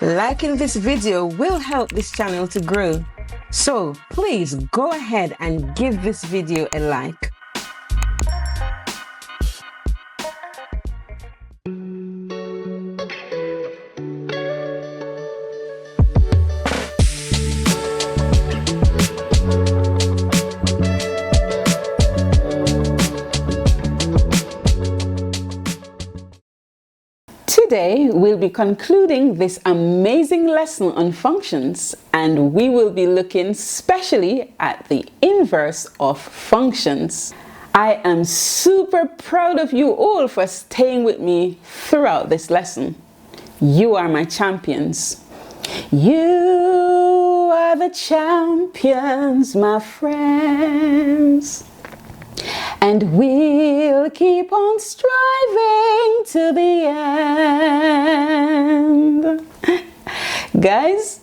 Liking this video will help this channel to grow. So please go ahead and give this video a like. Today, we'll be concluding this amazing lesson on functions, and we will be looking specially at the inverse of functions. I am super proud of you all for staying with me throughout this lesson. You are my champions. You are the champions, my friends. And we'll keep on striving to the end. Guys,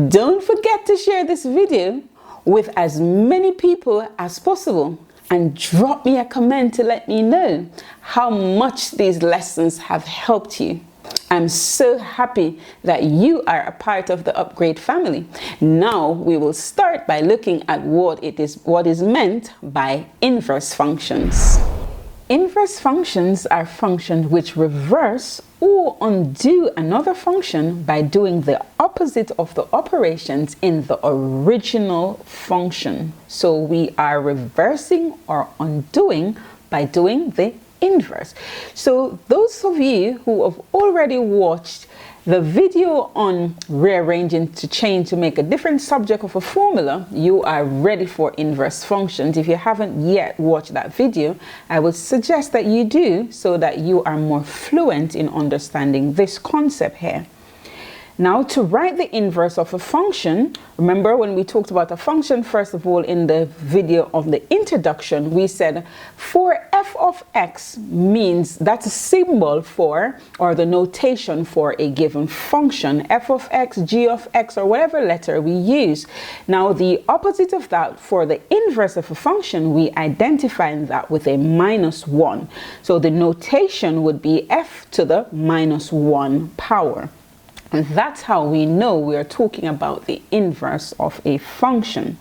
don't forget to share this video with as many people as possible and drop me a comment to let me know how much these lessons have helped you. I'm so happy that you are a part of the Upgrade family. Now we will start by looking at what is meant by inverse functions. Inverse functions are functions which reverse or undo another function by doing the opposite of the operations in the original function. So we are reversing or undoing by doing the inverse. So those of you who have already watched the video on rearranging to change to make a different subject of a formula, you are ready for inverse functions. If you haven't yet watched that video, I would suggest that you do so that you are more fluent in understanding this concept here. Now, to write the inverse of a function, remember when we talked about a function, first of all, in the video of the introduction, we said for f of x means that's a symbol for, or the notation for a given function, f of x, g of x, or whatever letter we use. Now, the opposite of that for the inverse of a function, we identify that with a -1. So the notation would be f to the -1 power. And that's how we know we are talking about the inverse of a function.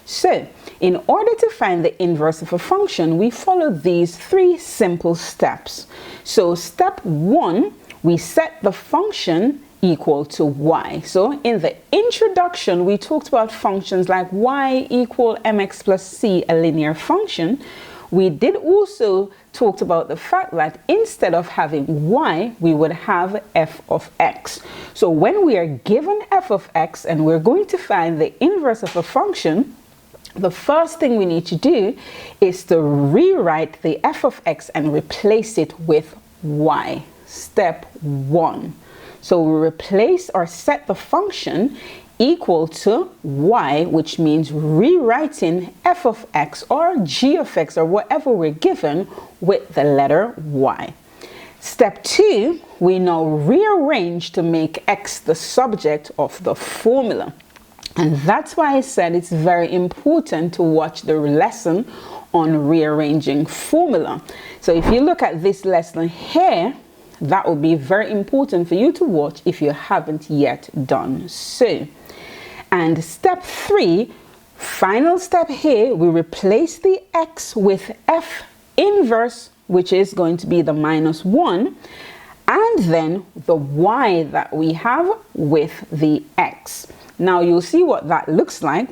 So, in order to find the inverse of a function, we follow these 3 simple steps. So, step 1, we set the function equal to y. So, in the introduction, we talked about functions like y equal mx plus c, a linear function. We did also talk about the fact that instead of having y, we would have f of x. So when we are given f of x and we're going to find the inverse of a function, the first thing we need to do is to rewrite the f of x and replace it with y. Step 1. So we replace or set the function equal to y, which means rewriting f of x or g of x or whatever we're given with the letter y. Step 2, we now rearrange to make x the subject of the formula. And that's why I said it's very important to watch the lesson on rearranging formula. So if you look at this lesson here, that will be very important for you to watch if you haven't yet done so. And step 3, final step here, we replace the x with f inverse, which is going to be the -1, and then the y that we have with the x. Now you'll see what that looks like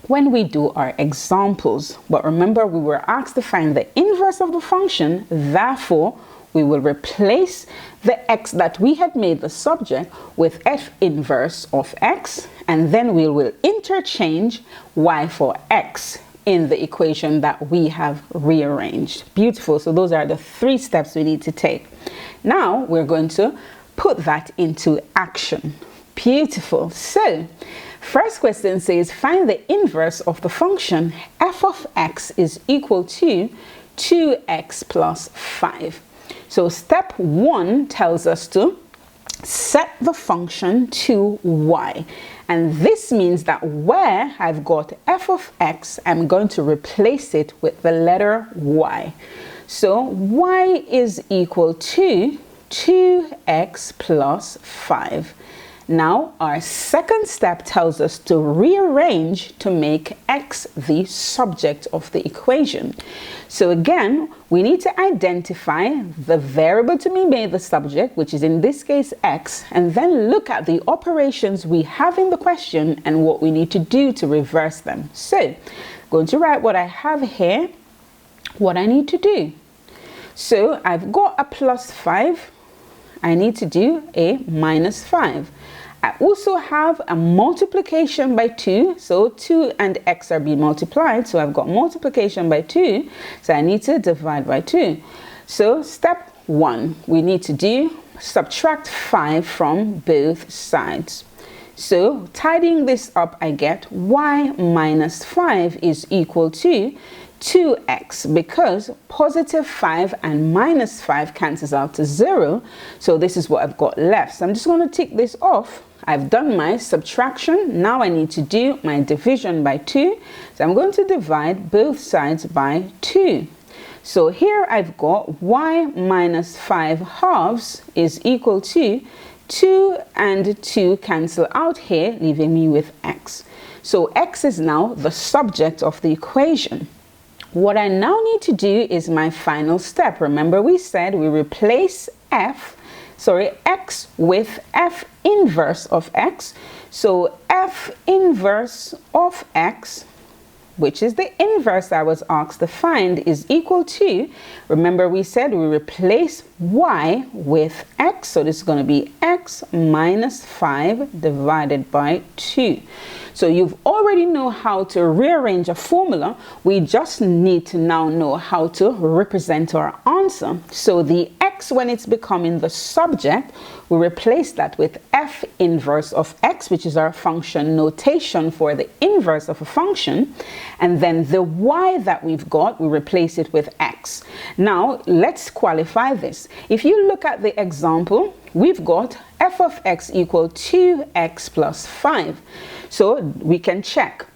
when we do our examples. But remember, we were asked to find the inverse of the function, therefore we will replace the x that we had made the subject with f inverse of x, and then we will interchange y for x in the equation that we have rearranged. Beautiful. So those are the 3 steps we need to take. Now we're going to put that into action. Beautiful. So first question says find the inverse of the function f of x is equal to 2x plus 5. So step 1 tells us to set the function to y. And this means that where I've got f of x, I'm going to replace it with the letter y. So y is equal to 2x plus 5. Now our second step tells us to rearrange to make x the subject of the equation. So again, we need to identify the variable to be made the subject, which is in this case x, and then look at the operations we have in the question and what we need to do to reverse them. So I'm going to write what I have here, what I need to do. So I've got a plus 5. I need to do a minus 5. I also have a multiplication by 2. So 2 and x are being multiplied. So I've got multiplication by 2. So I need to divide by 2. So step 1, we need to do subtract 5 from both sides. So tidying this up, I get y minus 5 is equal to 2x, because positive 5 and minus 5 cancels out to 0. So this is what I've got left. So I'm just going to tick this off. I've done my subtraction. Now I need to do my division by 2. So I'm going to divide both sides by 2. So here I've got y minus 5 halves is equal to 2 and 2 cancel out here, leaving me with x. So x is now the subject of the equation. What I now need to do is my final step. Remember, we said we replace x with f inverse of x. So f inverse of x, which is the inverse I was asked to find, is equal to, remember we said we replace y with x. So this is going to be x minus 5 divided by 2. So you've already know how to rearrange a formula. We just need to now know how to represent our answer. So the x, when it's becoming the subject, we replace that with f inverse of x, which is our function notation for the inverse of a function. And then the y that we've got, we replace it with x. Now let's qualify this. If you look at the example, we've got f of x equal 2x plus 5. So we can check.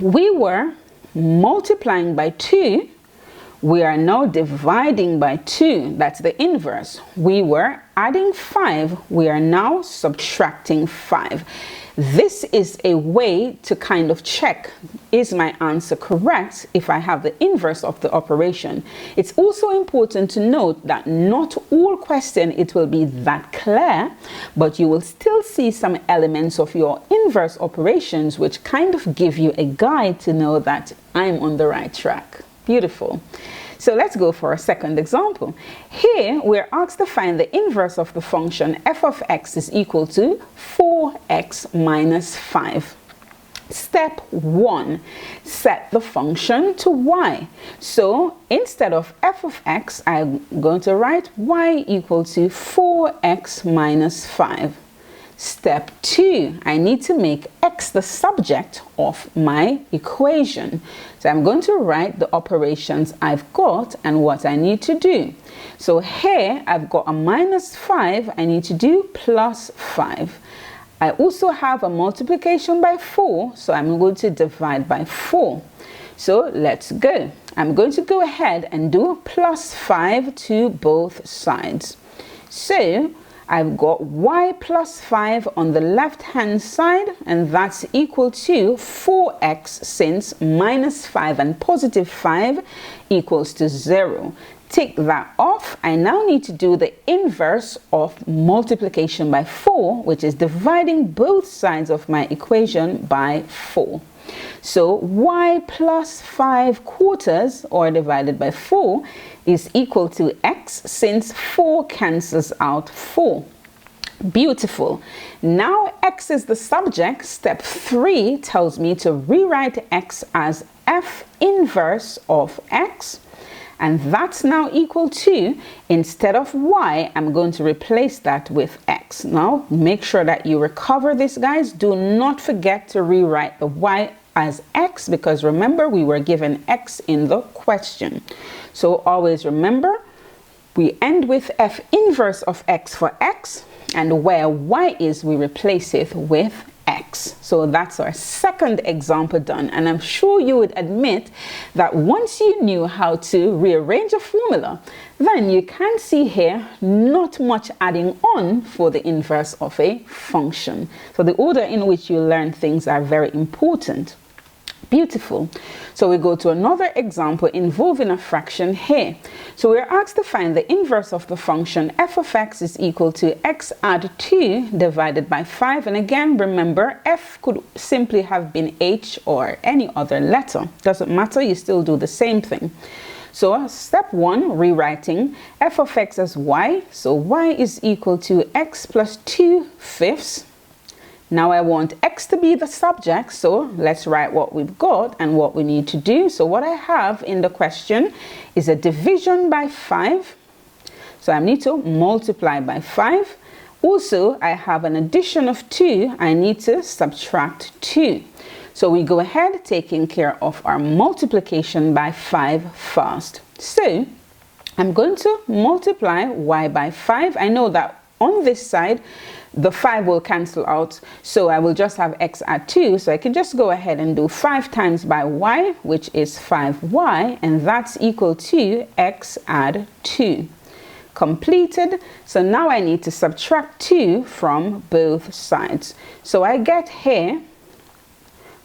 We were multiplying by 2. We are now dividing by 2. That's the inverse. We were adding 5. We are now subtracting 5. This is a way to kind of check, is my answer correct if I have the inverse of the operation. It's also important to note that not all question it will be that clear, but you will still see some elements of your inverse operations which kind of give you a guide to know that I'm on the right track. Beautiful. So let's go for a second example. Here we're asked to find the inverse of the function f of x is equal to 4x minus 5. Step 1, set the function to y. So instead of f of x, I'm going to write y equal to 4x minus 5. Step 2, I need to make x the subject of my equation. So I'm going to write the operations I've got and what I need to do. So here I've got a minus 5, I need to do plus 5. I also have a multiplication by 4, so I'm going to divide by 4. So let's go. I'm going to go ahead and do plus 5 to both sides. So I've got y plus 5 on the left hand side, and that's equal to 4x, since minus 5 and positive 5 equals to 0. Take that off. I now need to do the inverse of multiplication by 4, which is dividing both sides of my equation by 4. So y plus 5 quarters, or divided by 4, is equal to x, since 4 cancels out 4. Beautiful. Now x is the subject. Step 3 tells me to rewrite x as f inverse of x. And that's now equal to, instead of y, I'm going to replace that with x. Now, make sure that you recover this, guys. Do not forget to rewrite the y as x, because remember, we were given x in the question. So always remember, we end with f inverse of x for x, and where y is, we replace it with x. So that's our second example done, and I'm sure you would admit that once you knew how to rearrange a formula, then you can see here not much adding on for the inverse of a function. So the order in which you learn things are very important. Beautiful. So we go to another example involving a fraction here. So we're asked to find the inverse of the function f of x is equal to x add 2 divided by 5. And again, remember, f could simply have been h or any other letter. Doesn't matter, you still do the same thing. So step 1, rewriting f of x as y. So y is equal to x plus 2/5. Now I want x to be the subject, so let's write what we've got and what we need to do. So what I have in the question is a division by 5. So I need to multiply by 5. Also, I have an addition of 2. I need to subtract 2. So we go ahead taking care of our multiplication by 5 first. So I'm going to multiply y by 5. I know that on this side, the 5 will cancel out, so I will just have x add 2. So I can just go ahead and do 5 times by y, which is 5y, and that's equal to x add 2. Completed. So now I need to subtract 2 from both sides. So I get here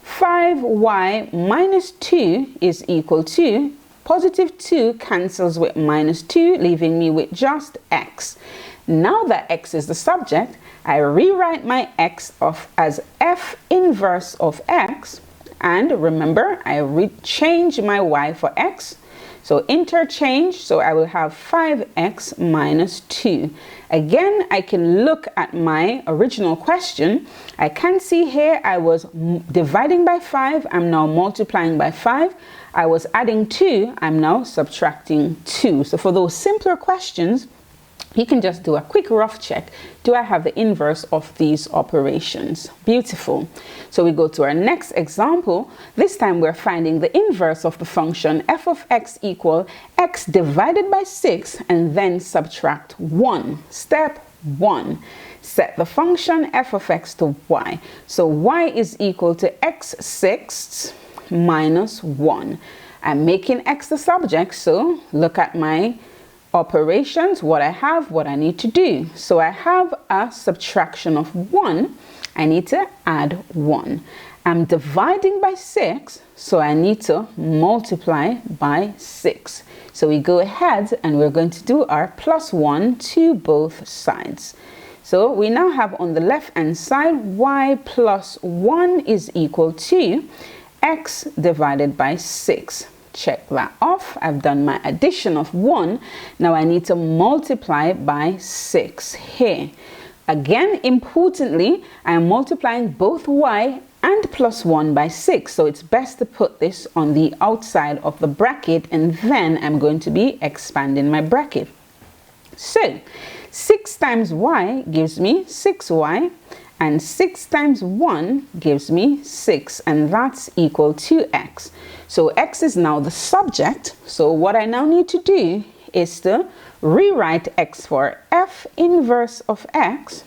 5y minus 2 is equal to, positive 2 cancels with minus 2, leaving me with just x. Now that x is the subject, I rewrite my x as f inverse of x, and remember, I change my y for x, so interchange, so I will have 5x minus 2. Again, I can look at my original question. I can see here I was dividing by 5, I'm now multiplying by 5. I was adding 2, I'm now subtracting 2. So for those simpler questions, you can just do a quick rough check. Do I have the inverse of these operations? Beautiful. So we go to our next example. This time we're finding the inverse of the function f of x equal x divided by 6 and then subtract 1. Step 1. Set the function f of x to y. So y is equal to x sixths minus 1. I'm making x the subject, so look at my operations, what I have, what I need to do. So I have a subtraction of 1. I need to add 1. I'm dividing by 6, so I need to multiply by 6. So we go ahead and we're going to do our plus 1 to both sides. So we now have on the left hand side y plus 1 is equal to x divided by 6. Check that off. I've done my addition of 1. Now I need to multiply by 6 here. Again, importantly, I am multiplying both y and plus 1 by 6. So it's best to put this on the outside of the bracket, and then I'm going to be expanding my bracket. So 6 times y gives me 6y, and 6 times 1 gives me 6, and that's equal to x. So x is now the subject. So what I now need to do is to rewrite x for f inverse of x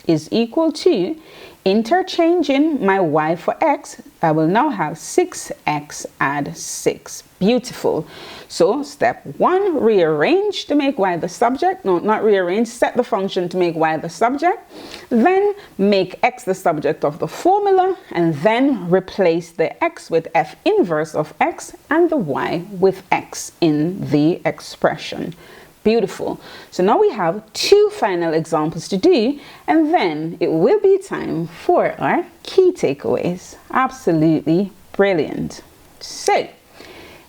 is equal to, interchanging my y for x, I will now have 6x add 6. Beautiful. So step 1, rearrange to make y the subject. No, not rearrange, set the function to make y the subject. Then make x the subject of the formula, and then replace the x with f inverse of x and the y with x in the expression. Beautiful. So now we have 2 final examples to do, and then it will be time for our key takeaways. Absolutely brilliant. So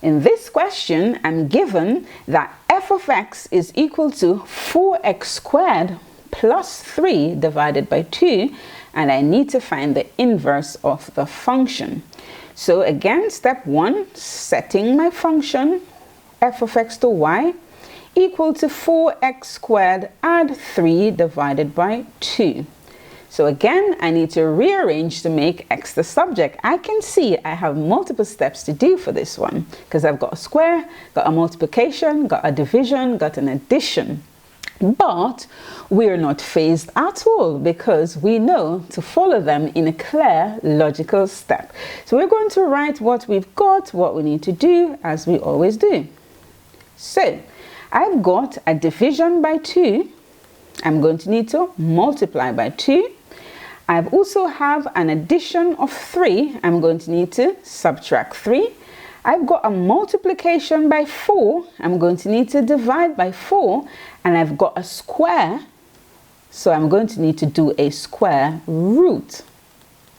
in this question, I'm given that f of x is equal to 4x squared plus 3 divided by 2, and I need to find the inverse of the function. So again, step 1, setting my function f of x to y equal to 4x squared add 3 divided by 2. So again, I need to rearrange to make x the subject. I can see I have multiple steps to do for this one, because I've got a square, got a multiplication, got a division, got an addition. But we're not phased at all, because we know to follow them in a clear, logical step. So we're going to write what we've got, what we need to do, as we always do. So I've got a division by 2. I'm going to need to multiply by 2. I've also have an addition of 3. I'm going to need to subtract 3. I've got a multiplication by 4. I'm going to need to divide by 4. And I've got a square. So I'm going to need to do a square root.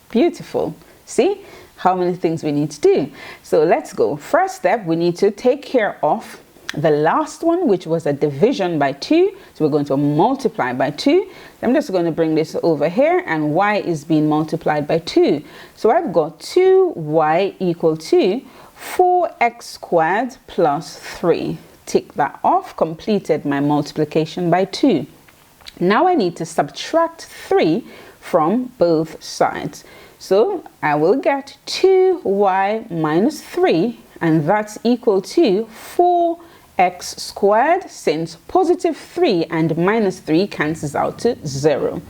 Beautiful. See how many things we need to do. So let's go. First step, we need to take care of the last one, which was a division by 2. So we're going to multiply by 2. I'm just going to bring this over here, and y is being multiplied by 2. So I've got 2y equal to 4x squared plus 3. Tick that off, completed my multiplication by 2. Now I need to subtract 3 from both sides. So I will get 2y minus 3, and that's equal to 4x squared, since positive 3 and minus 3 cancels out to 0.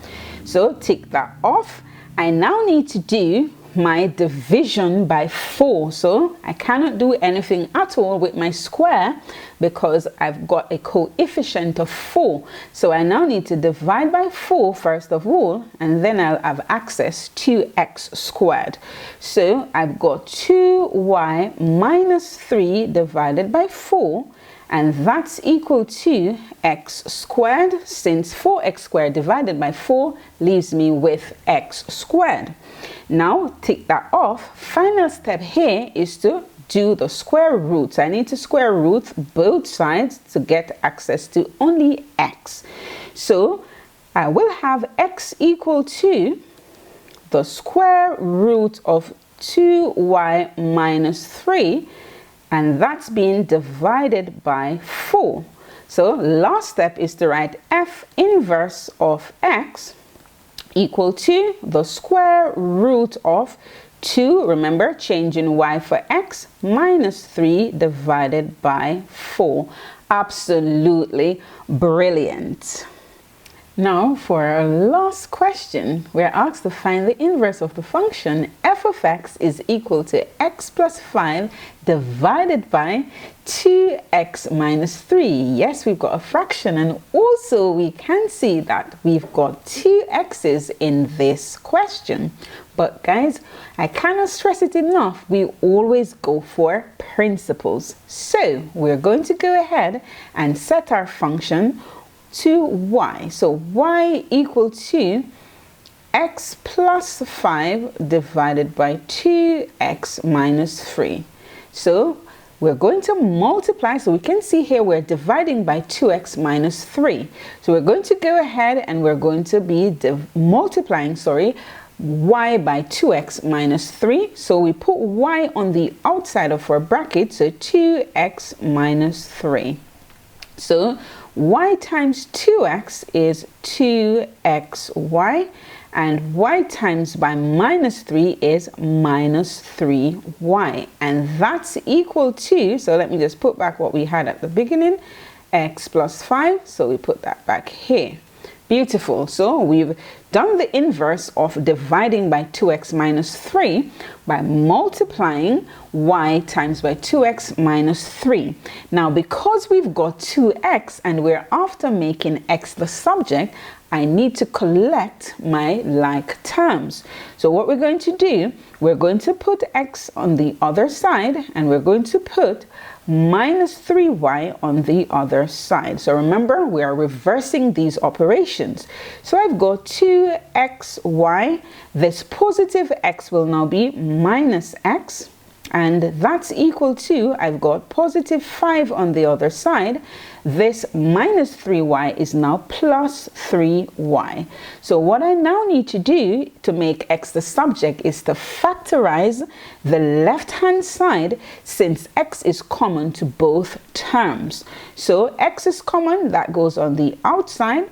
So tick that off. I now need to do my division by 4. So I cannot do anything at all with my square because I've got a coefficient of 4. So I now need to divide by 4 first of all, and then I'll have access to x squared. So I've got 2y minus 3 divided by 4, and that's equal to x squared, since 4x squared divided by 4 leaves me with x squared. Now tick that off. Final step here is to do the square root. I need to square root both sides to get access to only x. So I will have x equal to the square root of 2y minus 3, and that's being divided by 4. So last step is to write f inverse of x equal to the square root of 2, remember changing y for x, minus 3 divided by 4. Absolutely brilliant. Now for our last question, we're asked to find the inverse of the function f of x is equal to x plus 5 divided by 2x minus 3. Yes, we've got a fraction, and also we can see that we've got 2 x's in this question. But guys, I cannot stress it enough, we always go for principles. So we're going to go ahead and set our function to y. So y equal to x plus 5 divided by 2x minus 3. So we're going to multiply. So we can see here we're dividing by 2x minus 3. So we're going to go ahead and we're going to be multiplying, y by 2x minus 3. So we put y on the outside of our bracket, so 2x minus 3. So y times 2x is 2xy, and y times by minus 3 is minus 3y, and that's equal to, so let me just put back what we had at the beginning, x plus 5, so we put that back here. Beautiful. So we've done the inverse of dividing by 2x minus 3 by multiplying y times by 2x minus 3. Now, because we've got 2x and we're after making x the subject, I need to collect my like terms. So what we're going to do, we're going to put x on the other side, and we're going to put minus 3y on the other side. So remember, we are reversing these operations. So I've got 2xy. This positive x will now be minus x, and that's equal to, I've got positive 5 on the other side. This minus 3y is now plus 3y. So what I now need to do to make x the subject is to factorize the left hand side, since x is common to both terms. So x is common, that goes on the outside.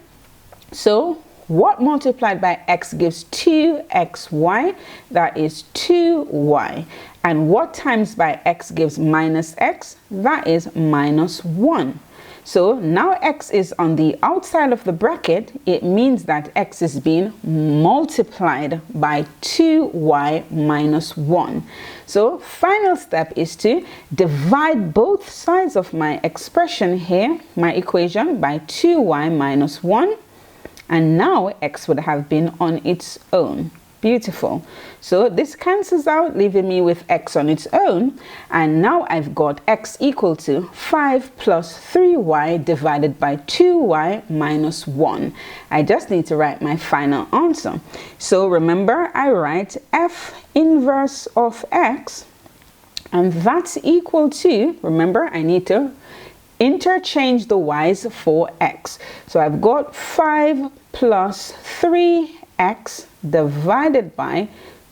So what multiplied by x gives 2xy? That is 2y. And what times by x gives minus x? That is minus 1. So now x is on the outside of the bracket. It means that x is being multiplied by 2y minus 1. So final step is to divide both sides of my expression here, my equation, by 2y minus 1. And now x would have been on its own. Beautiful. So this cancels out, leaving me with x on its own. And now I've got x equal to 5 plus 3y divided by 2y minus 1. I just need to write my final answer. So remember, I write f inverse of x, and that's equal to, remember, I need to interchange the y's for x. So I've got 5 plus 3x divided by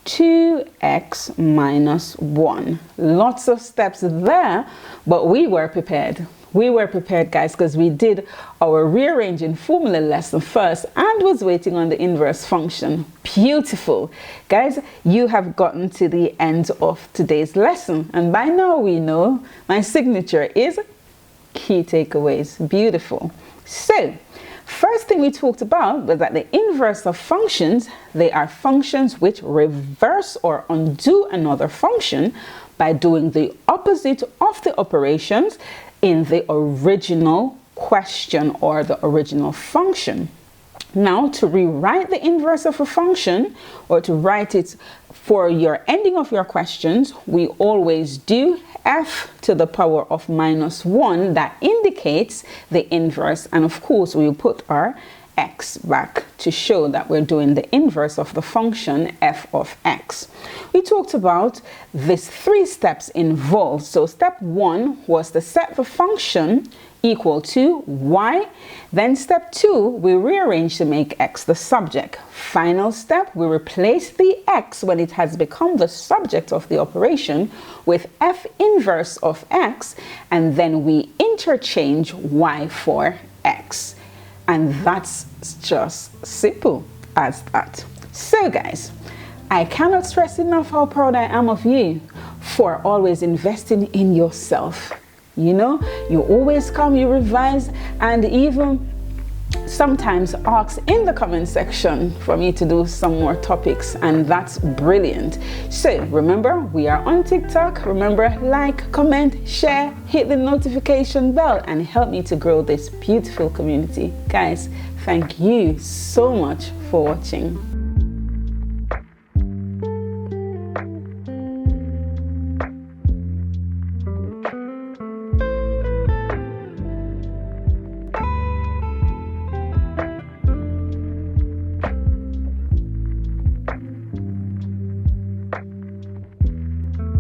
2x minus 1. Lots of steps there, but we were prepared. We were prepared, guys, because we did our rearranging formula lesson first and was waiting on the inverse function. Beautiful. Guys, you have gotten to the end of today's lesson, and by now we know my signature is key takeaways. Beautiful. So first thing we talked about was that the inverse of functions, they are functions which reverse or undo another function by doing the opposite of the operations in the original question or the original function. Now, to rewrite the inverse of a function, or to write it for your ending of your questions, we always do f to the power of minus 1. That indicates the inverse, and of course we will put our x back to show that we're doing the inverse of the function f of x. We talked about these 3 steps involved. So step 1 was to set the function equal to y. Then step 2, we rearrange to make x the subject. Final step, we replace the x when it has become the subject of the operation with f inverse of x, and then we interchange y for x. And that's just simple as that. So guys, I cannot stress enough how proud I am of you for always investing in yourself. You know, you always come, you revise, and even sometimes ask in the comment section for me to do some more topics, and that's brilliant. So remember, we are on TikTok. Remember, like, comment, share, hit the notification bell, and help me to grow this beautiful community. Guys, thank you so much for watching.